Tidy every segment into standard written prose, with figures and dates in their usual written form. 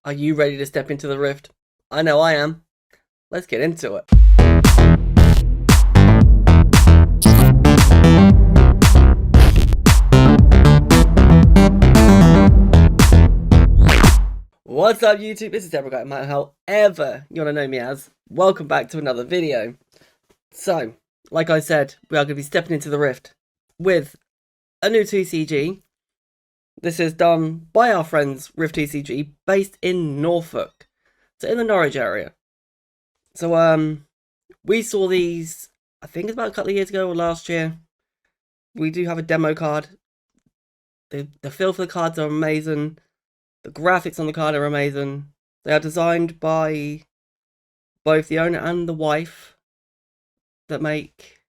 Are you ready to step into the Rift? I know I am. Let's get into it. What's up YouTube? This is Deborah Matt, however you want to know me as. Welcome back to another video. So, like I said, we are going to be stepping into the Rift with a new TCG. This is done by our friends Ryft TCG, based in Norfolk, so in the Norwich area. So we saw these, I think it's about a couple of years ago or last year. We do have a demo card. The feel for the cards are amazing. The graphics on the card are amazing. They are designed by both the owner and the wife that make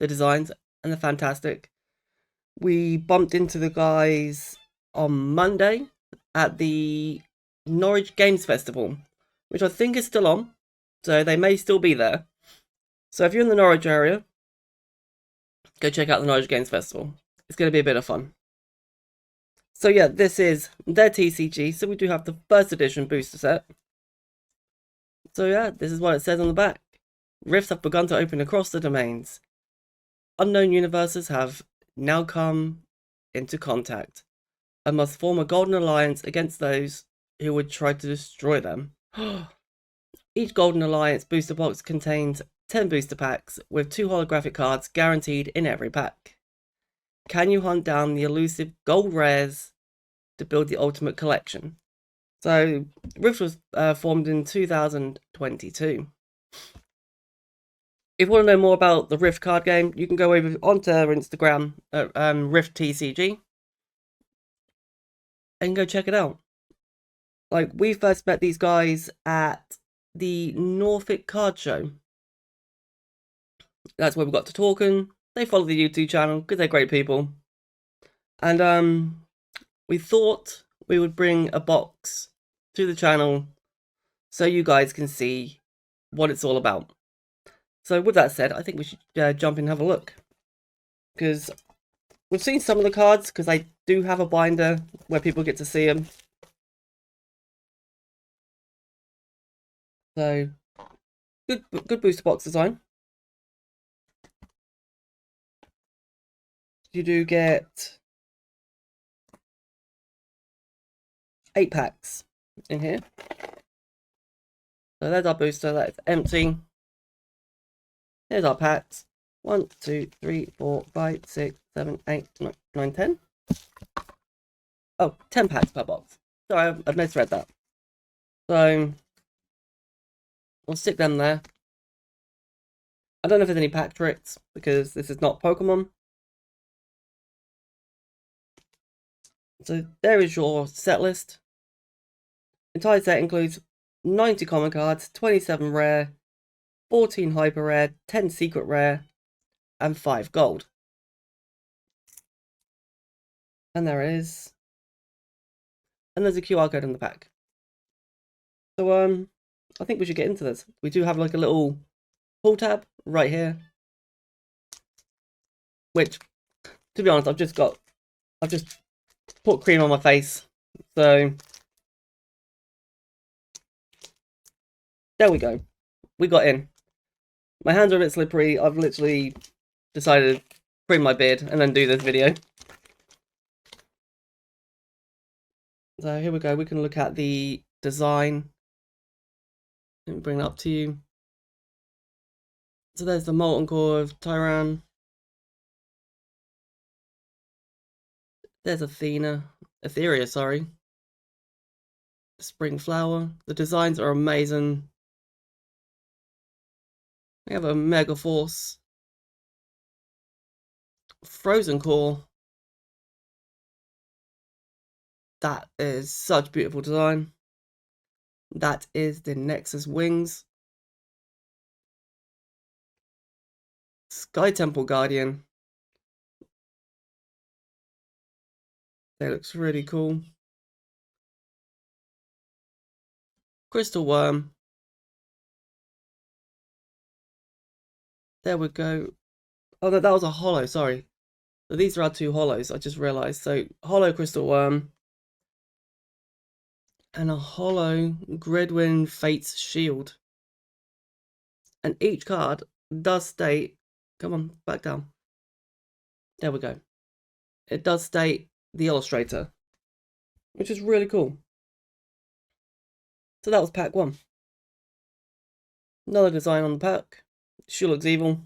the designs, and they're fantastic. We bumped into the guys on Monday at the Norwich Games Festival, which I think is still on, so they may still be there. So if you're in the Norwich area, go check out the Norwich Games Festival. It's going to be a bit of fun. So yeah, this is their TCG, so we do have the first edition booster set. So yeah, this is what it says on the back. Rifts have begun to open across the domains. Unknown universes have now come into contact and must form a golden alliance against those who would try to destroy them. Each golden alliance booster box contains 10 booster packs with 2 holographic cards guaranteed in every pack. Can you hunt down the elusive gold rares to build the ultimate collection? So Ryft was formed in 2022. If you want to know more about the Ryft card game, you can go over onto Instagram at Ryft TCG and go check it out. Like, we first met these guys at the Norfolk Card Show. That's where we got to talking. They follow the YouTube channel because they're great people. And we thought we would bring a box to the channel so you guys can see what it's all about. So with that said, I think we should jump in and have a look, because we've seen some of the cards, because I do have a binder where people get to see them. So good booster box design. You do get 8 packs in here. So there's our booster, that's empty. Here's our packs. 1, 2, 3, 4, 5, 6, 7, 8, 9, 10. Oh, 10 packs per box. Sorry, I've misread that. So we'll stick them there. I don't know if there's any pack tricks, because this is not Pokemon. So there is your set list. The entire set includes 90 common cards, 27 rare, 14 hyper rare, 10 secret rare, and 5 gold. And there it is. And there's a QR code in the pack. So I think we should get into this. We do have like a little pull tab right here, which, to be honest, I've just put cream on my face. So there we go. We got in. My hands are a bit slippery. I've literally decided to trim my beard and then do this video. So here we go. We can look at the design. Let me bring it up to you. So there's the Molten Core of Tyran. There's Etheria, sorry. Spring Flower. The designs are amazing. We have a Mega Force. Frozen Core. That is such beautiful design. That is the Nexus Wings. Sky Temple Guardian. That looks really cool. Crystal Worm. There we go. Oh, that was a holo, sorry. So these are our 2 holos, I just realised. So, holo Crystal Worm. and a hollow Gridwin Fate's Shield. And each card does state, come on, back down. There we go. It does state the illustrator, which is really cool. So that was pack 1. Another design on the pack. She looks evil.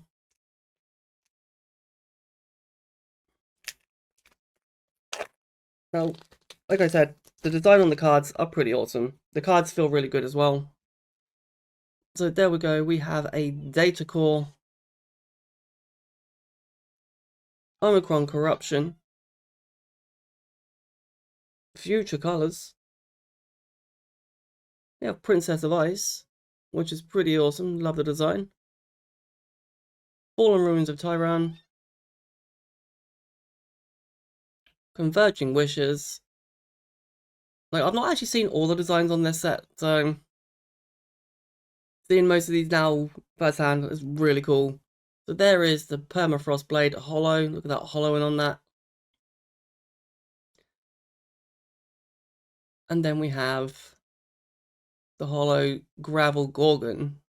Now, like I said, the design on the cards are pretty awesome. The cards feel really good as well. So there we go. We have a Data Core, Omicron Corruption, Future Colors. We have Princess of Ice, which is pretty awesome. Love the design. Fallen Ruins of Tyran, Converging Wishes. Like, I've not actually seen all the designs on this set, so seeing most of these now firsthand is really cool. So there is the Permafrost Blade Hollow. Look at that hollowing on that. And then we have the hollow Gravel Gorgon.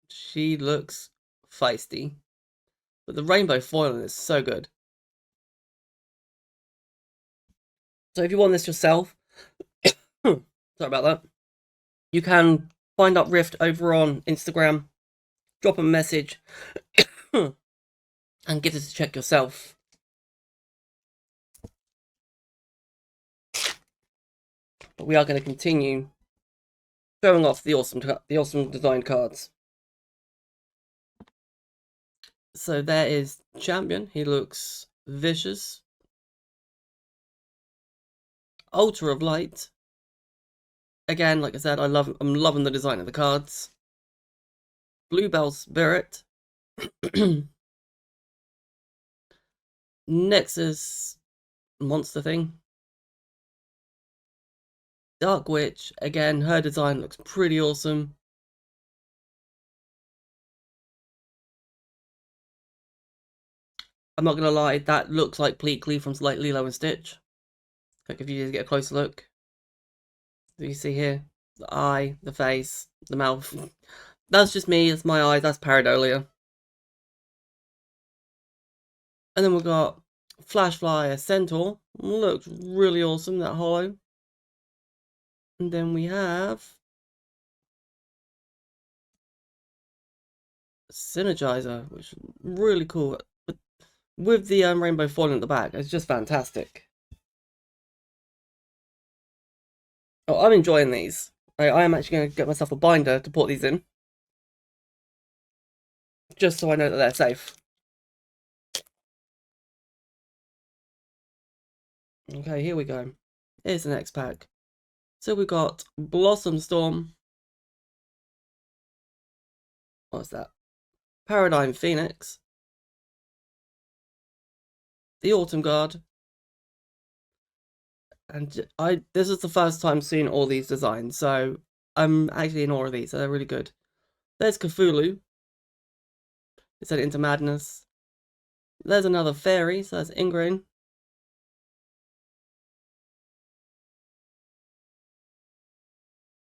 She looks feisty. But the rainbow foiling is so good. So if you want this yourself, sorry about that, you can find out Ryft over on Instagram, drop a message, and give this a check yourself. But we are going to continue showing off the awesome design cards. So there is Champion. He looks vicious. Altar of Light. Again, like I said, I'm loving the design of the cards. Bluebell Spirit. Nexus monster thing. Dark Witch. Again, her design looks pretty awesome. I'm not gonna lie, that looks like Pleakley from like Lilo and Stitch. Like if you just get a closer look. So you see here, the eye, the face, the mouth. That's just me, it's my eyes, that's pareidolia. And then we've got Flashfly, a Centaur. Looks really awesome, that hollow. And then we have Synergizer, which is really cool. But with the rainbow foiling at the back, it's just fantastic. Oh, I'm enjoying these. I am actually going to get myself a binder to put these in. Just so I know that they're safe. Okay, here we go. Here's the next pack. So we got Blossom Storm. What's that? Paradigm Phoenix. The Autumn Guard. And this is the first time seeing all these designs, so I'm actually in awe of these, so they're really good. There's Cthulhu. It's Into Madness. There's another fairy, so that's Ingrain.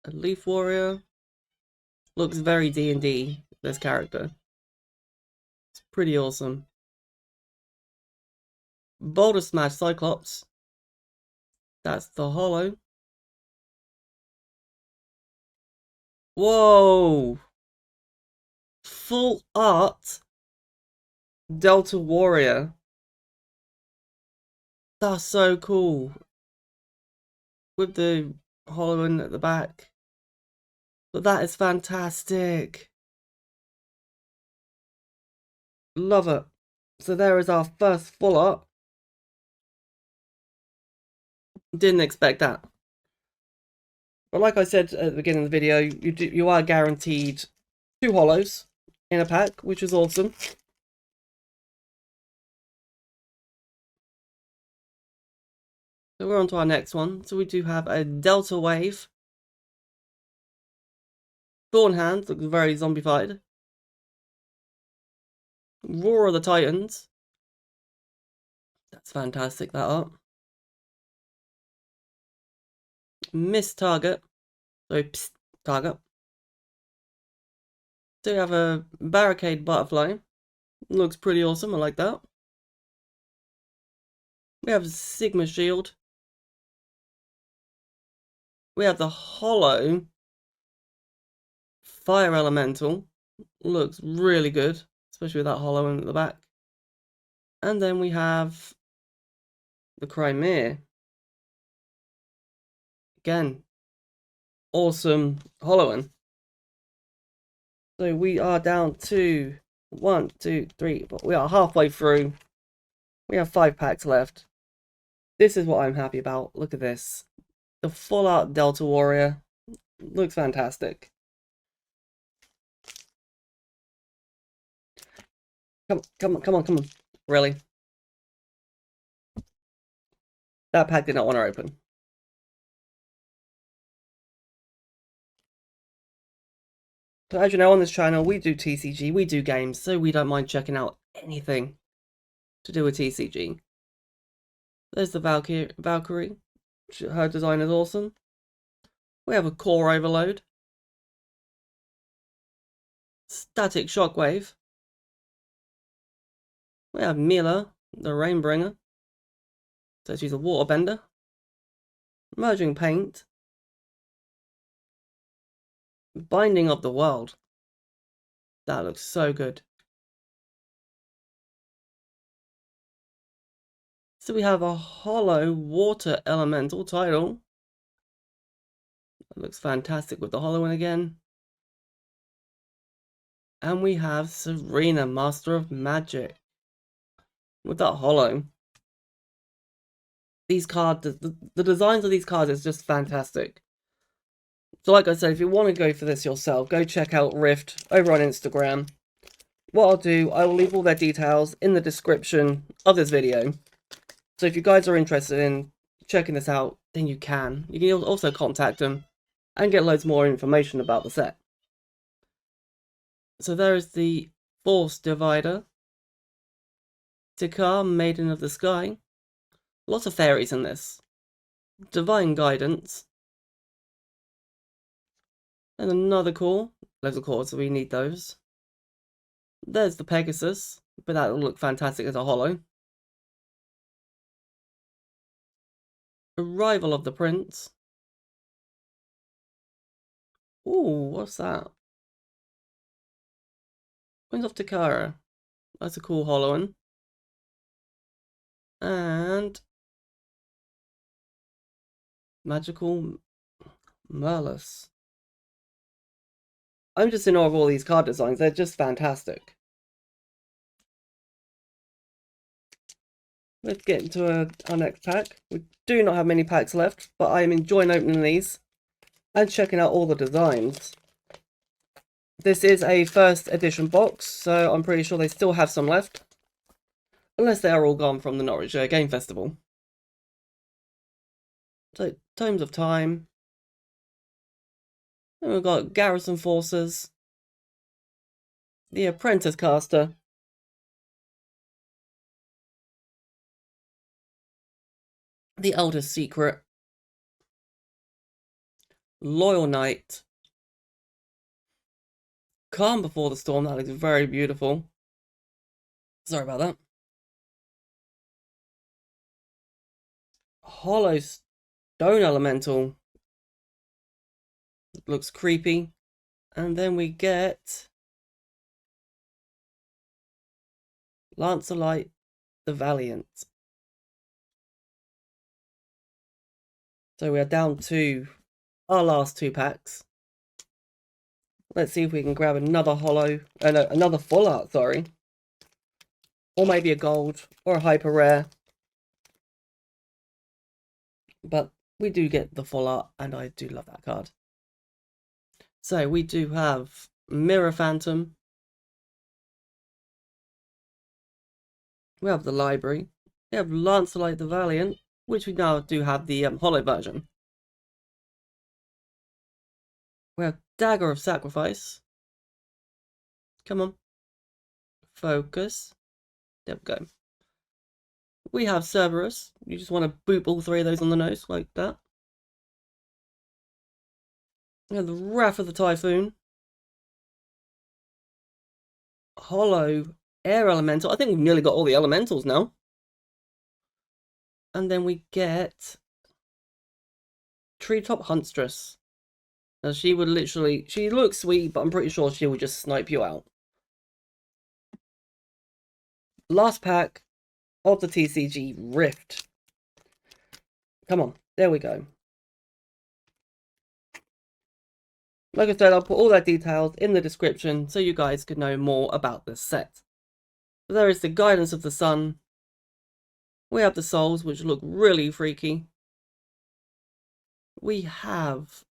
A Leaf Warrior. Looks very D&D, this character. It's pretty awesome. Boulder Smash Cyclops. That's the hollow. Whoa! Full art Delta Warrior. That's so cool. With the hollowing at the back. But that is fantastic. Love it. So there is our first full art. Didn't expect that. But like I said at the beginning of the video, you are guaranteed 2 hollows in a pack, which is awesome. So we're on to our next one. So we do have a Delta Wave. Thorn Hands, looks very zombified. Roar of the Titans. That's fantastic, that art. Miss Target. So, psst, target. So we have a barricade butterfly. Looks pretty awesome, I like that. We have Sigma shield. We have the hollow fire elemental. Looks really good, especially with that hollow in the back. And then we have the Crimea. Again, awesome hollowing. So we are down to 1, 2, 3, but we are halfway through. We have 5 packs left. This is what I'm happy about. Look at this. The full art Delta Warrior looks fantastic. Come on. Really? That pack did not want to open. So as you know, on this channel, we do TCG, we do games, so we don't mind checking out anything to do with TCG. There's the Valkyrie. Her design is awesome. We have a Core Overload. Static Shockwave. We have Mila, the Rainbringer. So she's a waterbender. Merging Paint. Binding of the World. That looks so good. So we have a hollow water elemental title. That looks fantastic with the hollow one again. And we have Serena, Master of Magic. With that hollow. These cards, the designs of these cards is just fantastic. So like I said, if you want to go for this yourself, go check out Ryft over on Instagram. What I'll do, I will leave all their details in the description of this video. So if you guys are interested in checking this out, then you can. You can also contact them and get loads more information about the set. So there is the Force Divider. Tikar, Maiden of the Sky. Lots of fairies in this. Divine Guidance. And another core. Loads of cores, so we need those. There's the Pegasus, but that will look fantastic as a hollow. Arrival of the Prince. Ooh, what's that? Winds of Takara. That's a cool hollowing. And Magical Merlus. I'm just in awe of all these card designs. They're just fantastic. Let's get into our next pack. We do not have many packs left, but I am enjoying opening these and checking out all the designs. This is a first edition box, so I'm pretty sure they still have some left. Unless they are all gone from the Norwich Game Festival. So, Tomes of Time. Then we've got Garrison Forces. The Apprentice Caster. The Elder's Secret. Loyal Knight. Calm Before the Storm. That looks very beautiful. Sorry about that. Hollow Stone Elemental. Looks creepy. And then we get Lancelot the Valiant. So we are down to our last 2 packs. Let's see if we can grab another hollow, no, another full art, sorry. Or maybe a gold, or a hyper rare. But we do get the full art, and I do love that card. So we do have Mirror Phantom. We have the Library. We have Lancelot the Valiant, which we now do have the hollow version. We have Dagger of Sacrifice. Come on. Focus. There we go. We have Cerberus. You just want to boop all 3 of those on the nose like that. We have the Wrath of the Typhoon. Hollow Air Elemental. I think we've nearly got all the elementals now. And then we get Treetop Huntress. Now she would literally, she looks sweet, but I'm pretty sure she would just snipe you out. Last pack of the TCG Ryft. Come on, there we go. Like I said, I'll put all that details in the description so you guys could know more about this set. So there is the Guidance of the Sun. We have the souls, which look really freaky. We have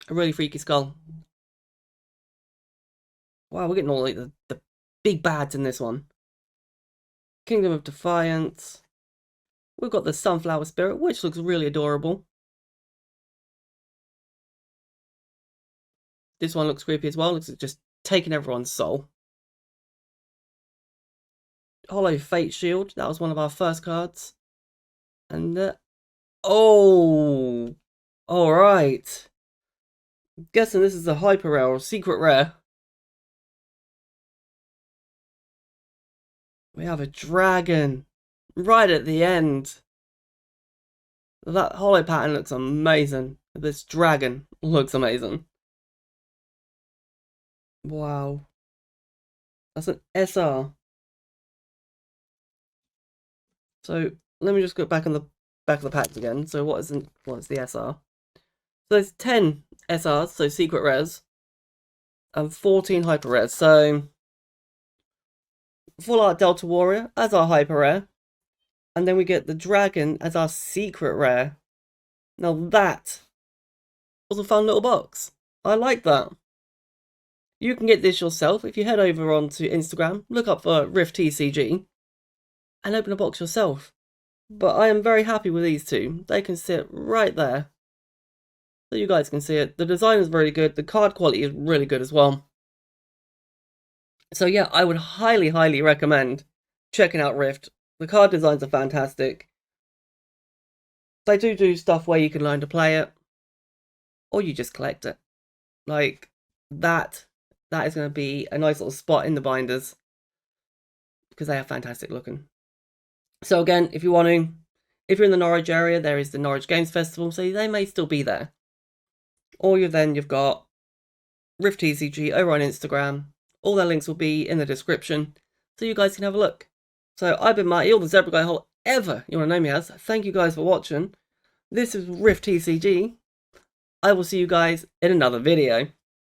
a really freaky skull. Wow, we're getting all like the big bads in this one. Kingdom of Defiance. We've got the Sunflower Spirit, which looks really adorable. This one looks creepy as well. Looks like just taking everyone's soul. Hollow Fate Shield. That was one of our first cards. And oh, all right. I'm guessing this is a hyper rare or secret rare. We have a dragon right at the end. That hollow pattern looks amazing. This dragon looks amazing. Wow. That's an SR. So let me just go back on the back of the packs again. So what is the SR? So there's 10 SRs, so secret rares, and 14 hyper rares. So Full Art Delta Warrior as our hyper rare, and then we get the dragon as our secret rare. Now that was a fun little box. I like that. You can get this yourself if you head over onto Instagram, look up for Ryft TCG, and open a box yourself. But I am very happy with these two. They can sit right there, so you guys can see it. The design is very good. The card quality is really good as well. So yeah, I would highly, highly recommend checking out Ryft. The card designs are fantastic. They do stuff where you can learn to play it, or you just collect it. Like that is going to be a nice little spot in the binders because they are fantastic looking. So again, if you're in the Norwich area, there is the Norwich Games Festival, so they may still be there. Or you've got Ryft TCG over on Instagram. All their links will be in the description, so you guys can have a look. So I've been Marty, all the Zebra Guy Hole ever you want to know me as. Thank you guys for watching. This is Ryft TCG. I will see you guys in another video.